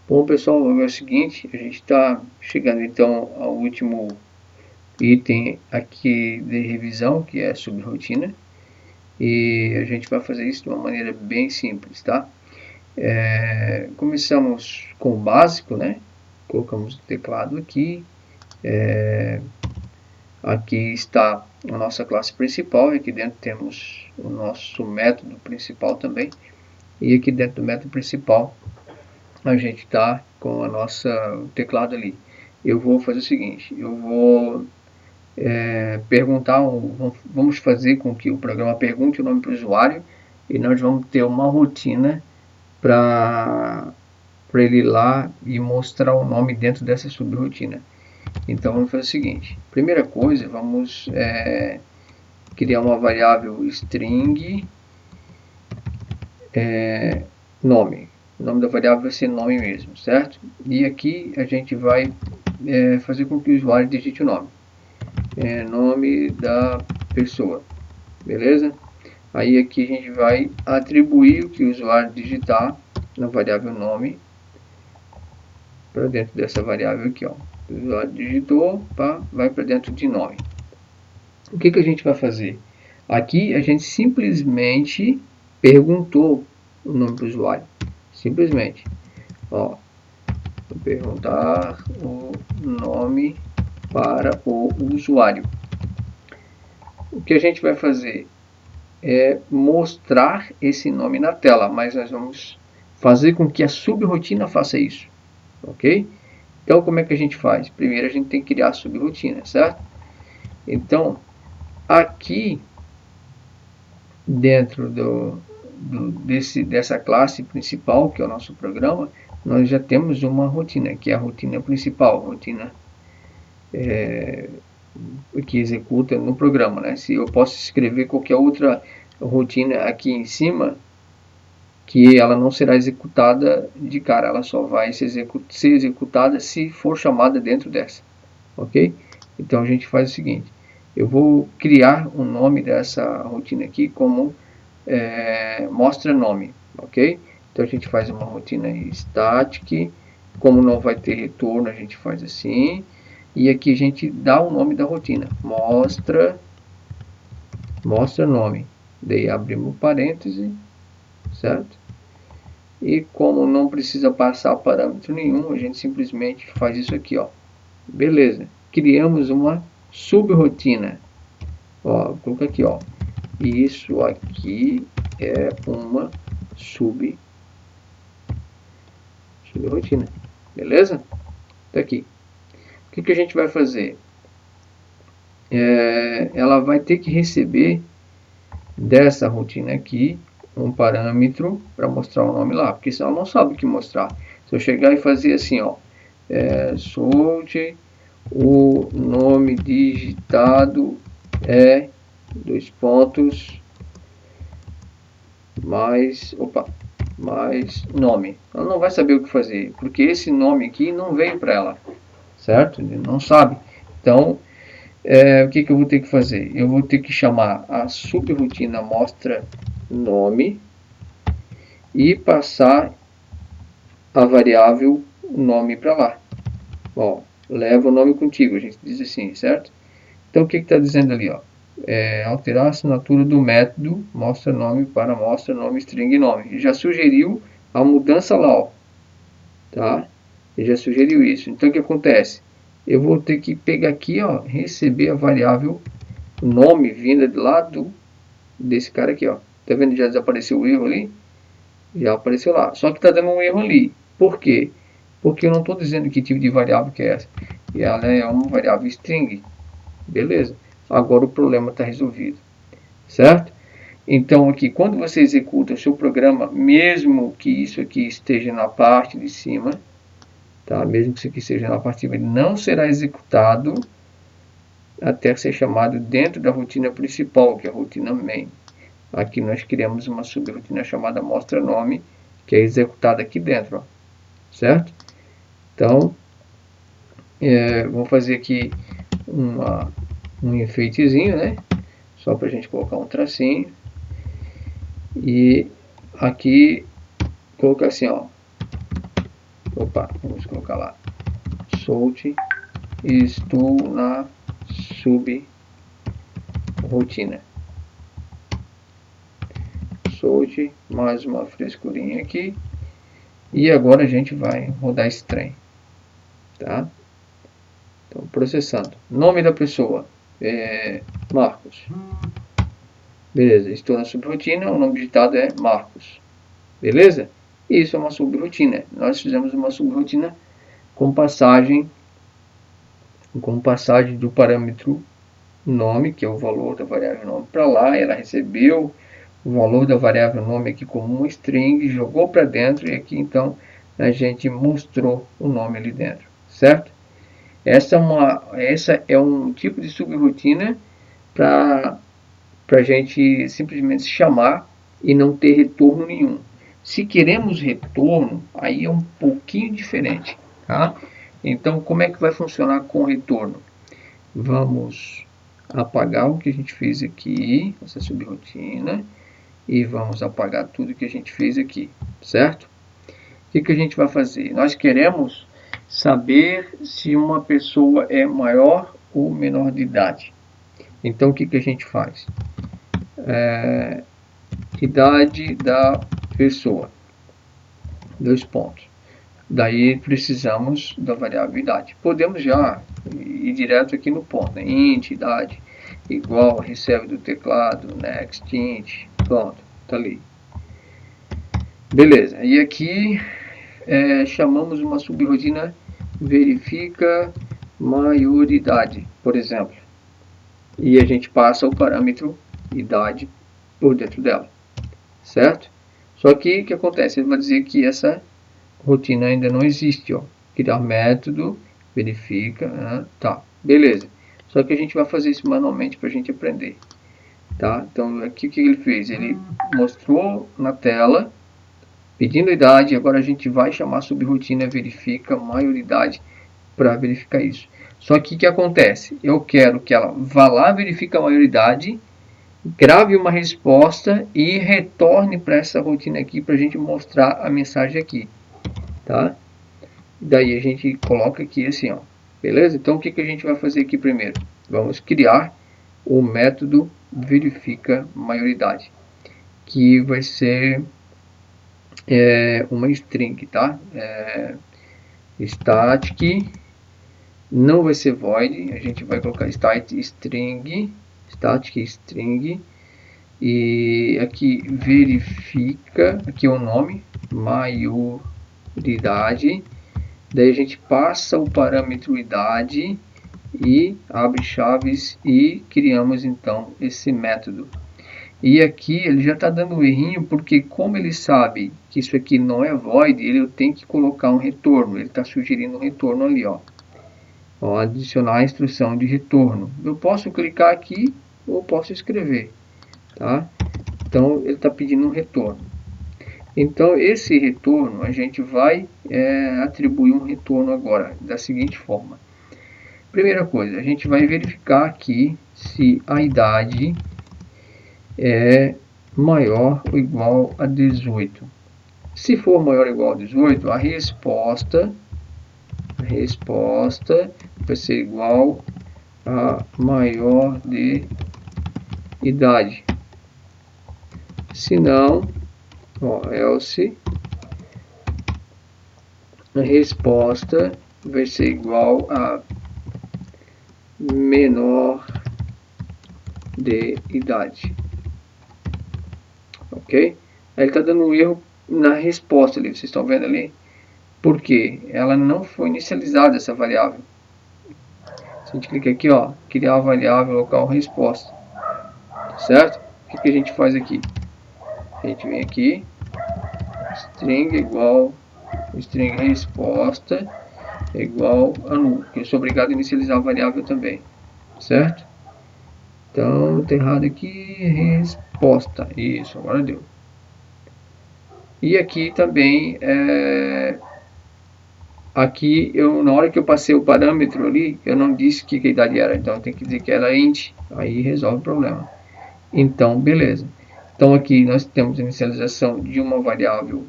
Bom, pessoal, agora é o seguinte, a gente está chegando então ao último item aqui de revisão, que é a subrotina, e a gente vai fazer isso de uma maneira bem simples, tá? Começamos com o básico, né? Colocamos o teclado aqui, aqui está a nossa classe principal, e aqui dentro temos o nosso método principal também, e aqui dentro do método principal a gente está com o teclado ali. Eu vou fazer o seguinte, eu vou perguntar, vamos fazer com que o programa pergunte o nome para o usuário e nós vamos ter uma rotina para ele ir lá e mostrar o nome dentro dessa subrotina. Então vamos fazer o seguinte, primeira coisa, vamos criar uma variável string nome. O nome da variável vai ser nome mesmo, certo? E aqui a gente vai fazer com que o usuário digite o nome. Nome da pessoa, beleza? Aí aqui a gente vai atribuir o que o usuário digitar na variável nome para dentro dessa variável aqui, ó. O usuário digitou, pá, vai para dentro de nome. O que a gente vai fazer? Aqui a gente simplesmente perguntou o nome do usuário. Simplesmente, ó, vou perguntar o nome para o usuário. O que a gente vai fazer é mostrar esse nome na tela, mas nós vamos fazer com que a subrotina faça isso, ok? Então, como é que a gente faz? Primeiro a gente tem que criar a subrotina, certo? Então, aqui dentro dessa classe principal, que é o nosso programa, nós já temos uma rotina, que é a rotina principal, rotina que executa no programa, né? Se eu posso escrever qualquer outra rotina aqui em cima, que ela não será executada de cara, ela só vai ser executada se for chamada dentro dessa, ok? Então a gente faz o seguinte, eu vou criar o nome dessa rotina aqui como mostra nome, ok? Então a gente faz uma rotina static, como não vai ter retorno, a gente faz assim, e aqui a gente dá o nome da rotina, mostra nome, daí abrimos parêntese, certo? E como não precisa passar parâmetro nenhum, a gente simplesmente faz isso aqui, ó. Beleza, criamos uma subrotina, ó, vou colocar aqui, ó, isso aqui é uma subrotina, beleza? Tá aqui. O que a gente vai fazer? Ela vai ter que receber dessa rotina aqui um parâmetro para mostrar o nome lá, porque senão ela não sabe o que mostrar. Se eu chegar e fazer assim, ó, solte o nome digitado é dois pontos mais nome. Ela não vai saber o que fazer, porque esse nome aqui não veio para ela, certo? Ele não sabe. Então, o que eu vou ter que fazer? Eu vou ter que chamar a subrotina mostra nome e passar a variável nome para lá. Ó, leva o nome contigo, a gente diz assim, certo? Então, o que está dizendo ali? Ó? Alterar a assinatura do método mostra nome para mostra nome string nome. Ele já sugeriu a mudança lá, ó, tá? Ele já sugeriu isso. Então, o que acontece? Eu vou ter que pegar aqui, ó, receber a variável nome vinda de lá desse cara aqui, ó. Tá vendo? Já desapareceu o erro ali? Já apareceu lá. Só que está dando um erro ali. Por quê? Porque eu não estou dizendo que tipo de variável que é essa. E ela é uma variável string. Beleza. Agora o problema está resolvido. Certo? Então aqui, quando você executa o seu programa, mesmo que isso aqui esteja na parte de cima, tá? Mesmo que isso aqui esteja na parte de cima, ele não será executado até ser chamado dentro da rotina principal, que é a rotina main. Aqui nós criamos uma subrotina chamada mostra nome, que é executada aqui dentro, ó, certo? Então, vou fazer aqui um enfeitezinho, né? Só para a gente colocar um tracinho. E aqui, colocar assim, ó. Opa, vamos colocar lá. Solte. Estou na subrotina. Solte. Mais uma frescurinha aqui. E agora a gente vai rodar esse trem. Tá? Então, processando. Nome da pessoa. Marcos. Beleza, estou na subrotina, o nome digitado é Marcos. Beleza? Isso é uma subrotina. Nós fizemos uma subrotina com passagem do parâmetro nome, que é o valor da variável nome, para lá. Ela recebeu o valor da variável nome aqui como um string, jogou para dentro e aqui então a gente mostrou o nome ali dentro, certo? Essa é um tipo de subrotina para a gente simplesmente chamar e não ter retorno nenhum. Se queremos retorno, aí é um pouquinho diferente, tá? Então, como é que vai funcionar com retorno? Vamos apagar o que a gente fez aqui, essa subrotina, e vamos apagar tudo que a gente fez aqui, certo? O que a gente vai fazer? Nós queremos saber se uma pessoa é maior ou menor de idade. Então, o que a gente faz? Idade da pessoa. 2 pontos. Daí precisamos da variável idade. Podemos já ir direto aqui no ponto, né? Int, idade, igual, recebe do teclado, next, int, pronto, tá ali. Beleza, e aqui chamamos uma subrotina verifica maioridade, por exemplo. E a gente passa o parâmetro idade por dentro dela, certo? Só que o que acontece? Ele vai dizer que essa rotina ainda não existe, ó. Criar método, verifica, tá, beleza. Só que a gente vai fazer isso manualmente para a gente aprender, tá? Então aqui o que ele fez? Ele mostrou na tela pedindo a idade. Agora a gente vai chamar a subrotina verifica maioridade para verificar isso. Só que o que acontece? Eu quero que ela vá lá, verifique a maioridade, grave uma resposta e retorne para essa rotina aqui para a gente mostrar a mensagem aqui, tá? Daí a gente coloca aqui assim, ó, beleza? Então o que a gente vai fazer aqui primeiro? Vamos criar o método verifica maioridade, que vai ser uma string, tá? Static, não vai ser void, a gente vai colocar static string, e aqui verifica, aqui é o nome, maioridade. Daí a gente passa o parâmetro idade e abre chaves e criamos então esse método. E aqui ele já está dando um errinho, porque como ele sabe que isso aqui não é void, ele tem que colocar um retorno. Ele está sugerindo um retorno ali, ó. Adicionar a instrução de retorno. Eu posso clicar aqui ou posso escrever, tá? Então ele está pedindo um retorno. Então esse retorno a gente vai atribuir um retorno agora da seguinte forma. Primeira coisa, a gente vai verificar aqui se a idade é maior ou igual a 18. Se for maior ou igual a 18, a resposta vai ser igual a maior de idade. Se não, else, a resposta vai ser igual a menor de idade. Ok? Aí ele está dando um erro na resposta ali, vocês estão vendo ali? Porque ela não foi inicializada, essa variável. Se a gente clica aqui, ó, criar a variável local resposta, certo? O que a gente faz aqui? A gente vem aqui, string igual, string resposta igual a null. Eu sou obrigado a inicializar a variável também, certo? Então, tá errado aqui, resposta. Isso, agora deu. E aqui também, aqui, na hora que eu passei o parâmetro ali, eu não disse que a idade era. Então, eu tenho que dizer que ela é int. Aí resolve o problema. Então, beleza. Então, aqui nós temos a inicialização de uma variável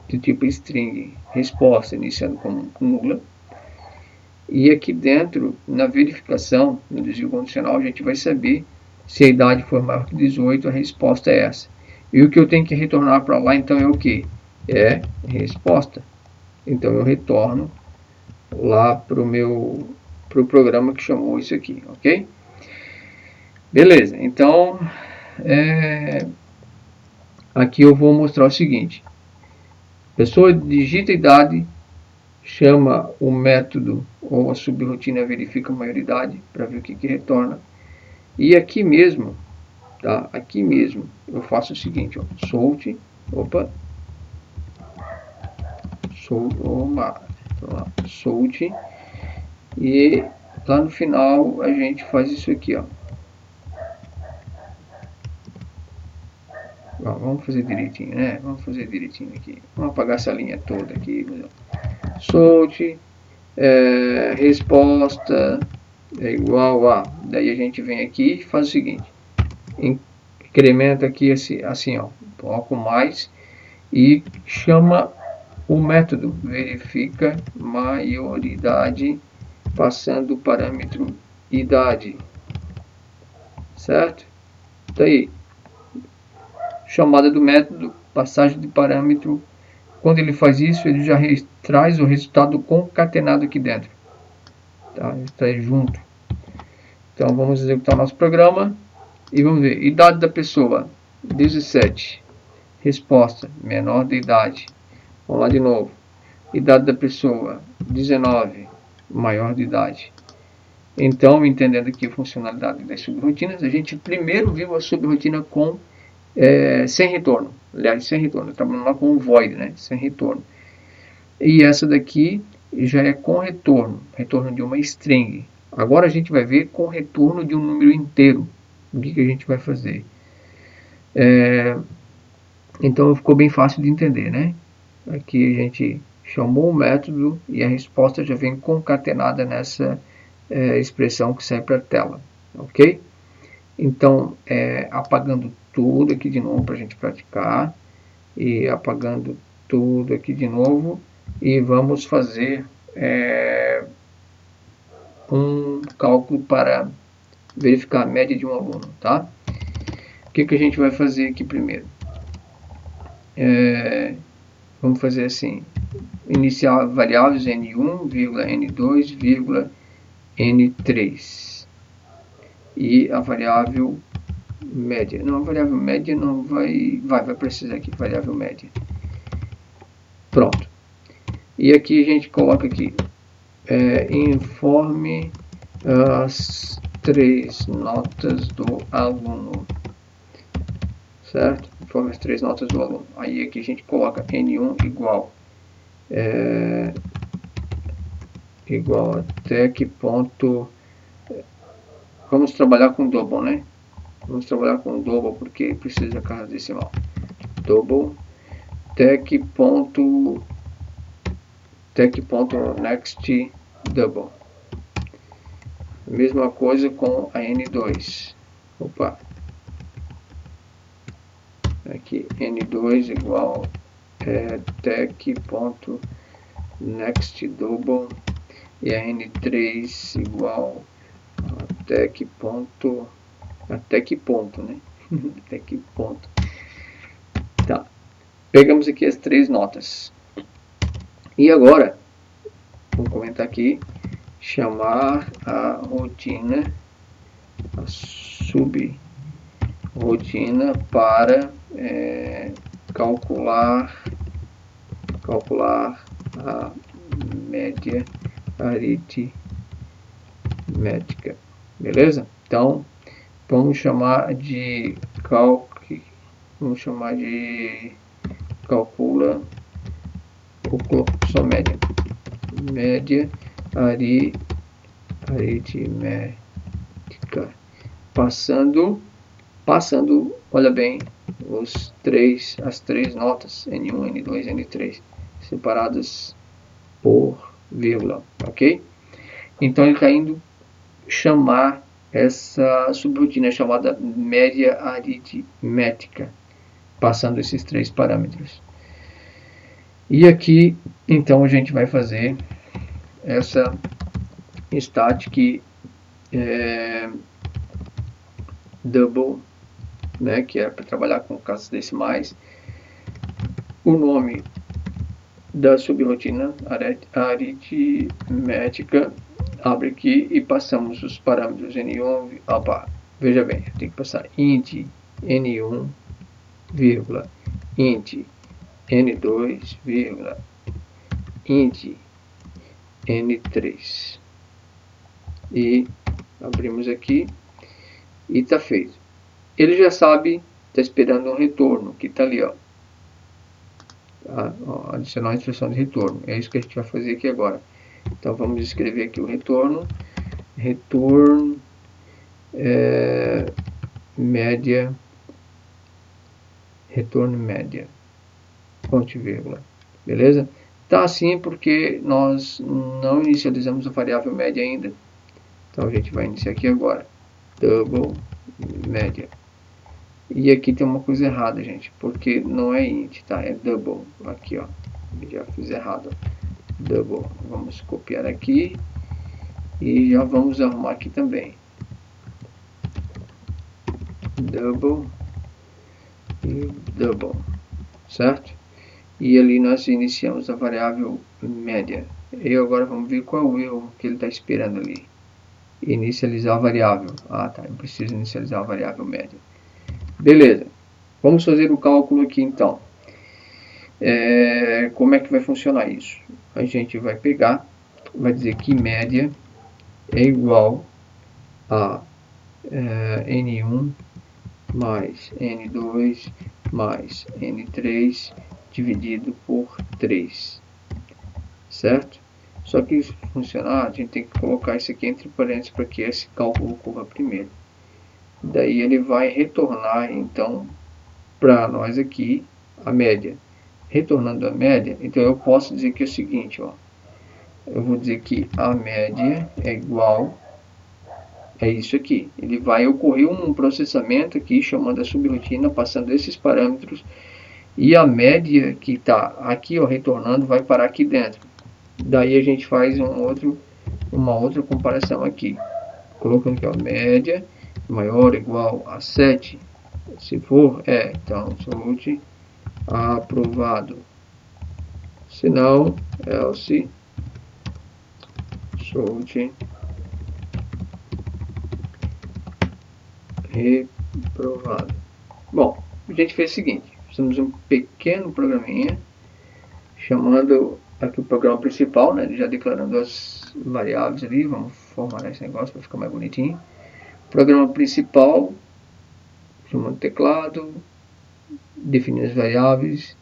do tipo string, resposta iniciando com nula. E aqui dentro, na verificação, no desvio condicional, a gente vai saber se a idade for maior que 18, a resposta é essa. E o que eu tenho que retornar para lá, então, é o que? É resposta. Então, eu retorno lá para o programa que chamou isso aqui, ok? Beleza, então, aqui eu vou mostrar o seguinte. A pessoa digita a idade, chama o método ou a subrotina verifica a maioridade para ver o que retorna. E aqui mesmo, tá? Aqui mesmo eu faço o seguinte, ó, solte, solte, e lá no final a gente faz isso aqui, ó. Vamos fazer direitinho, né? Vamos fazer direitinho aqui. Vamos apagar essa linha toda aqui. Solte, resposta é igual a. Daí a gente vem aqui e faz o seguinte: incrementa aqui assim, ó, coloca mais e chama o método verifica maioridade passando o parâmetro idade, certo? Daí chamada do método, passagem de parâmetro. Quando ele faz isso, ele já traz o resultado concatenado aqui dentro. Tá? Ele traz junto. Então vamos executar o nosso programa e vamos ver. Idade da pessoa, 17. Resposta, menor de idade. Vamos lá de novo. Idade da pessoa, 19. Maior de idade. Então, entendendo aqui a funcionalidade das subrotinas, a gente primeiro viu a subrotina com sem retorno. Aliás, sem retorno. Trabalhando lá com o void, né? Sem retorno. E essa daqui já é com retorno. Retorno de uma string. Agora a gente vai ver com retorno de um número inteiro. O que a gente vai fazer? Então ficou bem fácil de entender, né? Aqui a gente chamou o método e a resposta já vem concatenada nessa expressão que sai para a tela. Ok? Então, apagando tudo aqui de novo para a gente praticar. E apagando tudo aqui de novo. E vamos fazer um cálculo para verificar a média de um aluno, tá? O que a gente vai fazer aqui primeiro? Vamos fazer assim, iniciar variáveis n1, n2, n3 e a variável média. Não, a variável média não vai precisar aqui, variável média. Pronto. E aqui a gente coloca aqui, informe as 3 notas do aluno, certo? Informe as 3 notas do aluno. Aí aqui a gente coloca n1 igual até que ponto. Vamos trabalhar com double, né? Vamos trabalhar com double porque precisa da casa decimal. Double até que ponto next double. Mesma coisa com a n2. Opa. Aqui n2 igual até que ponto next double e a n3 igual até que ponto, né? Até que ponto. Tá. Pegamos aqui as 3 notas. E agora, vamos comentar aqui, chamar a rotina, a subrotina para calcular a média aritmética. Beleza? Então, vamos chamar de calcula só média aritmética, passando, olha bem, as três notas n1, n2, n3 separadas por vírgula, ok? Então ele está indo chamar essa subrotina chamada média aritmética, passando esses 3 parâmetros. E aqui, então, a gente vai fazer essa static double, né, que é para trabalhar com casas decimais. O nome da subrotina aritmética, abre aqui e passamos os parâmetros N1, opa, veja bem, tem que passar int N1, vírgula, int N2, vírgula, int N3. E abrimos aqui e está feito. Ele já sabe, está esperando um retorno, que está ali, ó. Adicionar a instrução de retorno. É isso que a gente vai fazer aqui agora. Então vamos escrever aqui o retorno. Return média. Retorno média. Ponto e vírgula. Beleza? Tá assim porque nós não inicializamos a variável média ainda. Então a gente vai iniciar aqui agora. Double média. E aqui tem uma coisa errada, gente, porque não é int, tá? É double. Aqui, ó. Já fiz errado. Double. Vamos copiar aqui. E já vamos arrumar aqui também. Double. E double. Certo? E ali nós iniciamos a variável média. E agora vamos ver qual é o erro que ele está esperando ali. Inicializar a variável. Ah, tá. Eu preciso inicializar a variável média. Beleza, vamos fazer o cálculo aqui então. Como é que vai funcionar isso? A gente vai pegar, vai dizer que média é igual a N1 mais N2 mais N3 dividido por 3, certo? Só que isso funcionar, a gente tem que colocar isso aqui entre parênteses para que esse cálculo ocorra primeiro. Daí ele vai retornar então para nós aqui a média. Retornando a média, então eu posso dizer que é o seguinte, ó. Eu vou dizer que a média é igual a isso aqui. Ele vai ocorrer um processamento aqui chamando a subrotina, passando esses parâmetros, e a média que está aqui, ó, retornando, vai parar aqui dentro. Daí a gente faz uma outra comparação aqui, colocando aqui a média maior ou igual a 7, se for, então solte aprovado, se não, else solte reprovado. Bom, a gente fez o seguinte, fizemos um pequeno programinha, chamando aqui o programa principal, né, já declarando as variáveis ali, vamos formatar esse negócio para ficar mais bonitinho. Programa principal, chamando teclado, definir as variáveis,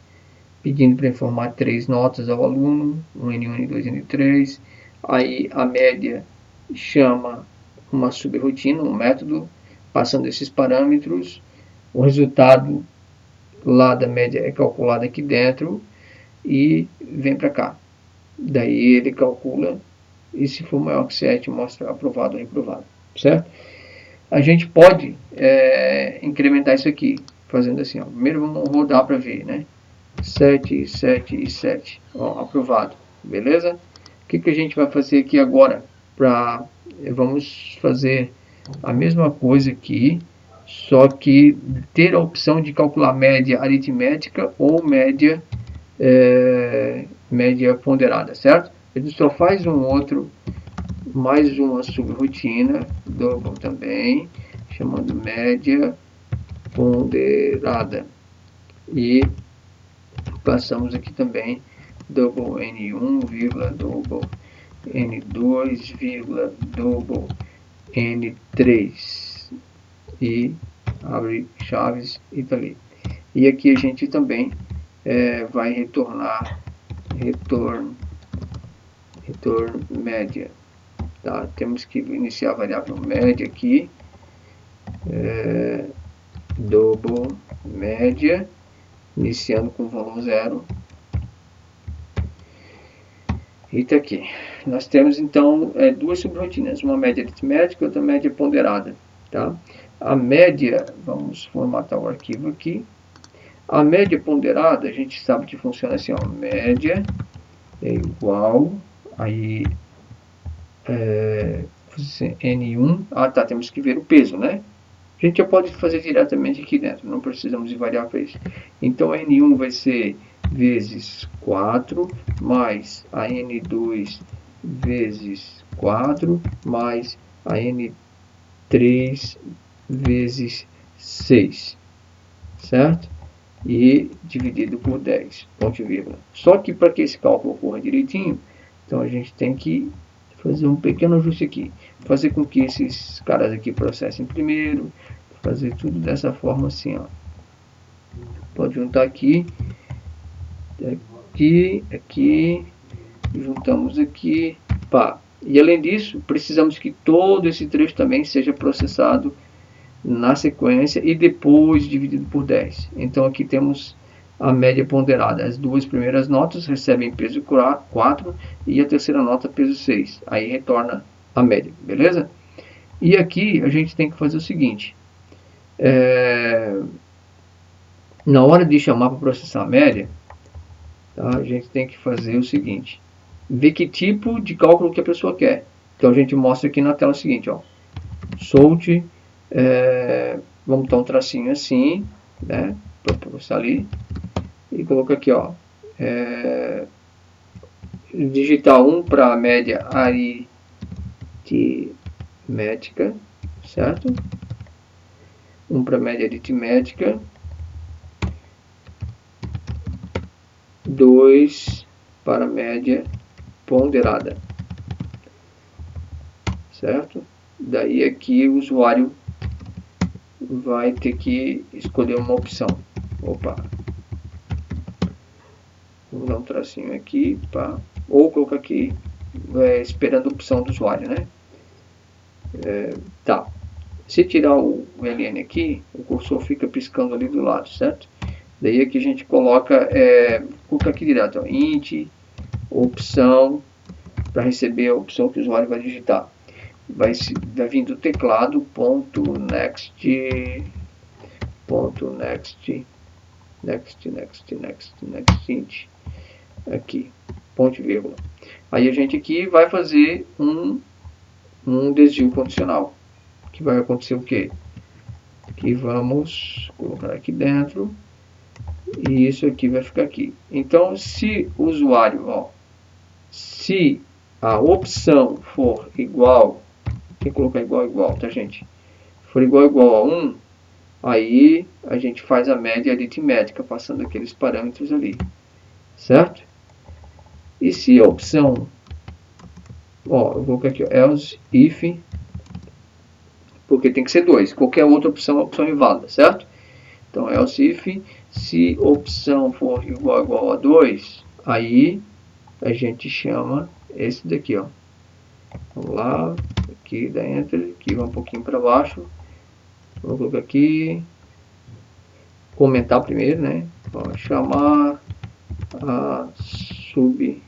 pedindo para informar 3 notas ao aluno, um N1, N2, N3. Aí a média chama uma subrotina, um método, passando esses parâmetros. O resultado lá da média é calculado aqui dentro e vem para cá. Daí ele calcula e se for maior que 7 mostra aprovado ou reprovado, certo? A gente pode incrementar isso aqui, fazendo assim, ó. Primeiro vamos rodar para ver, né? 7, 7 e 7. Ó, aprovado. Beleza? O que a gente vai fazer aqui agora? Vamos fazer a mesma coisa aqui, só que ter a opção de calcular média aritmética ou média ponderada, certo? Ele só faz mais uma subrotina, double também, chamando média ponderada. E passamos aqui também double N1, double N2, double N3. E abre chaves e tá ali. E aqui a gente também vai retornar retorno média. Tá? Temos que iniciar a variável média aqui, double média, iniciando com o valor 0. E tá aqui. Nós temos então duas subrotinas, uma média aritmética e outra média ponderada. Tá? A média, vamos formatar o arquivo aqui. A média ponderada, a gente sabe que funciona assim, ó, média é igual, aí N1, tá, temos que ver o peso, né? A gente já pode fazer diretamente aqui dentro, não precisamos de variar para isso. Então, a N1 vai ser vezes 4, mais a N2 vezes 4, mais a N3 vezes 6, certo? E dividido por 10, ponto e vírgula. Só que para que esse cálculo ocorra direitinho, então a gente tem que fazer um pequeno ajuste aqui. Fazer com que esses caras aqui processem primeiro, fazer tudo dessa forma assim, ó. Pode juntar aqui, aqui, juntamos aqui, pá. E além disso, precisamos que todo esse trecho também seja processado na sequência e depois dividido por 10. Então aqui temos a média ponderada. As duas primeiras notas recebem peso 4 e a terceira nota peso 6. Aí retorna a média, beleza? E aqui a gente tem que fazer o seguinte. Na hora de chamar para processar a média, tá, a gente tem que fazer o seguinte. Ver que tipo de cálculo que a pessoa quer. Então a gente mostra aqui na tela o seguinte, ó. Solte, vamos dar um tracinho assim, né, para processar ali. E colocar aqui, ó. Digitar 1 para a média aritmética, certo? 1 para a média aritmética. 2 para a média ponderada, certo? Daí aqui o usuário vai ter que escolher uma opção. Opa, vou dar um tracinho aqui, pá. Ou colocar aqui, esperando a opção do usuário, né? Tá. Se tirar o LN aqui, o cursor fica piscando ali do lado, certo? Daí aqui a gente coloca aqui direto, ó, int, opção, para receber a opção que o usuário vai digitar. Vai vir do teclado, .next, next int, aqui, ponto e vírgula. Aí a gente aqui vai fazer um desvio condicional, que vai acontecer o quê? Que vamos colocar aqui dentro, e isso aqui vai ficar aqui. Então, se o usuário, ó, se a opção for igual, tem que colocar igual, tá, gente? For igual a 1, aí a gente faz a média aritmética, passando aqueles parâmetros ali, certo? E se a opção, ó, eu vou colocar aqui, ó, else if, porque tem que ser 2, qualquer outra opção é opção inválida, certo? Então, else if, se opção for igual a 2, aí a gente chama esse daqui, ó. Vamos lá, aqui da Enter, aqui vai um pouquinho para baixo. Vou colocar aqui, comentar primeiro, né? Vou chamar a subrotina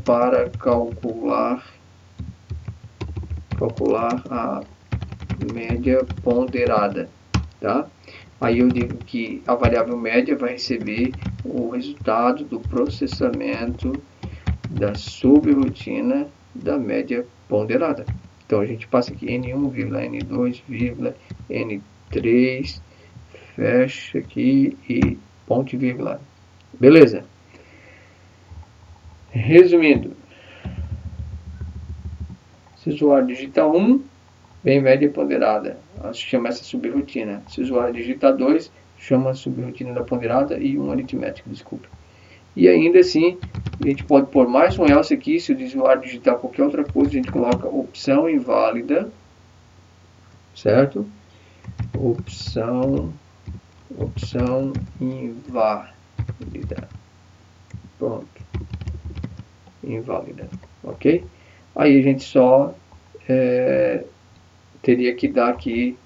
para calcular a média ponderada, tá? Aí eu digo que a variável média vai receber o resultado do processamento da subrotina da média ponderada. Então a gente passa aqui N1, N2, N3, fecha aqui e ponto e vírgula. Beleza? Resumindo, se o usuário digita 1, vem média ponderada, chama essa subrotina. Se o usuário digita 2, chama a subrotina da ponderada e 1 aritmética, desculpa. E ainda assim, a gente pode pôr mais um else aqui, se o usuário digitar qualquer outra coisa, a gente coloca opção inválida, certo? Opção inválida. Pronto. Inválida, ok? Aí a gente só teria que dar aqui,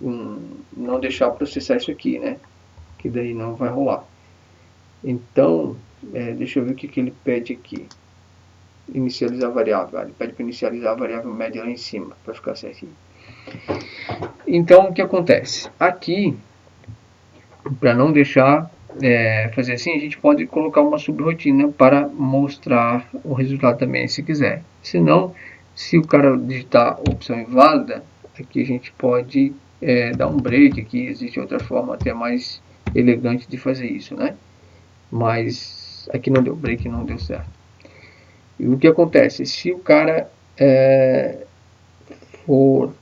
não deixar processar isso aqui, né? Que daí não vai rolar. Então, deixa eu ver o que ele pede aqui. Inicializar a variável. Ele pede para inicializar a variável média lá em cima, para ficar certinho. Então, o que acontece? Aqui, Para não deixar fazer assim, a gente pode colocar uma subrotina para mostrar o resultado também, se quiser. Se não, se o cara digitar opção inválida, aqui a gente pode dar um break aqui. Existe outra forma até mais elegante de fazer isso, né? Mas aqui não deu break, não deu certo. E o que acontece? Se o cara for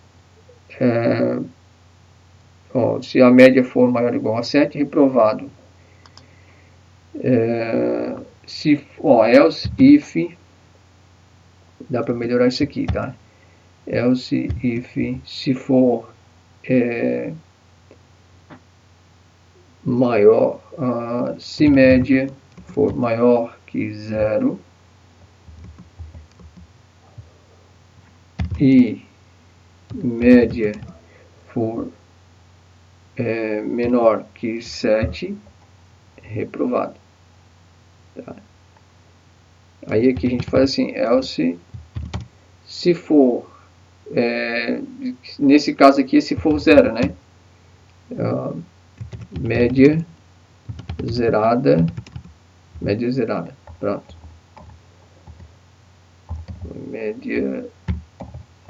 se a média for maior ou igual a 7, reprovado. Else if, dá para melhorar isso aqui, tá? Else if, se for maior, se média for maior que 0 e média for menor que 7, reprovado. Tá? Aí aqui a gente faz assim, else, se for, nesse caso aqui, se for 0, né? Média zerada, pronto.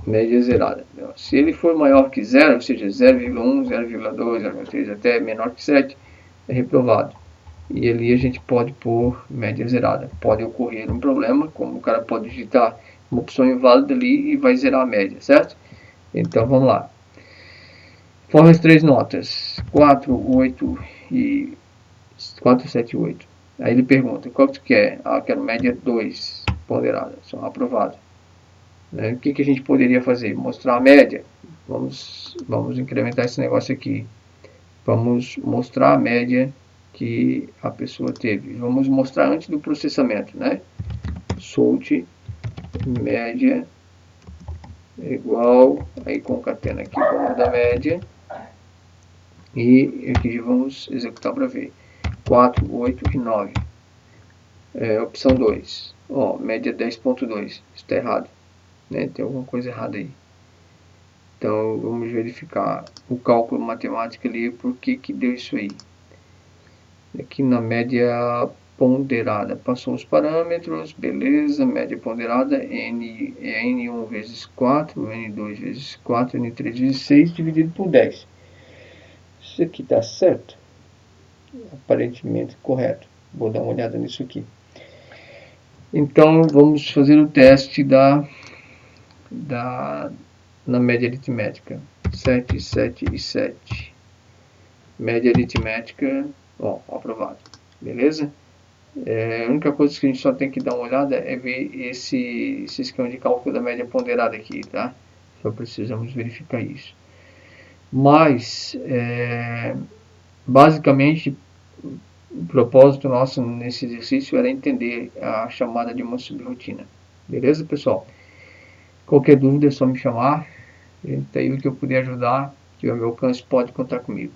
Média zerada. Se ele for maior que 0, ou seja, 0,1, 0,2, 0,3, até menor que 7, é reprovado. E ali a gente pode pôr média zerada. Pode ocorrer um problema, como o cara pode digitar uma opção inválida ali e vai zerar a média, certo? Então vamos lá. Forma as 3 notas, 4, 8 e 4, 7 e 8. Aí ele pergunta, qual que tu quer? Quero média 2, ponderada, são aprovado. O que a gente poderia fazer? Mostrar a média. Vamos incrementar esse negócio aqui. Vamos mostrar a média que a pessoa teve. Vamos mostrar antes do processamento, né? Solte média igual, aí concatena aqui o valor da média. E aqui vamos executar para ver. 4, 8 e 9. Opção 2. Média 10.2. Isso está errado. Né? Tem alguma coisa errada aí. Então vamos verificar o cálculo matemático ali, por que deu isso aí. Aqui na média ponderada, passou os parâmetros, beleza, média ponderada, N é N1 vezes 4, N2 vezes 4, N3 vezes 6, dividido por 10. Isso aqui está certo? Aparentemente correto. Vou dar uma olhada nisso aqui. Então vamos fazer o teste na média aritmética. 7, 7 e 7. Média aritmética, aprovado. Beleza? A única coisa que a gente só tem que dar uma olhada é ver esse esquema de cálculo da média ponderada aqui, tá? Só precisamos verificar isso. Mas, basicamente, o propósito nosso nesse exercício era entender a chamada de uma subrotina. Beleza, pessoal? Qualquer dúvida é só me chamar. Aí o que eu puder ajudar, que ao meu alcance, pode contar comigo.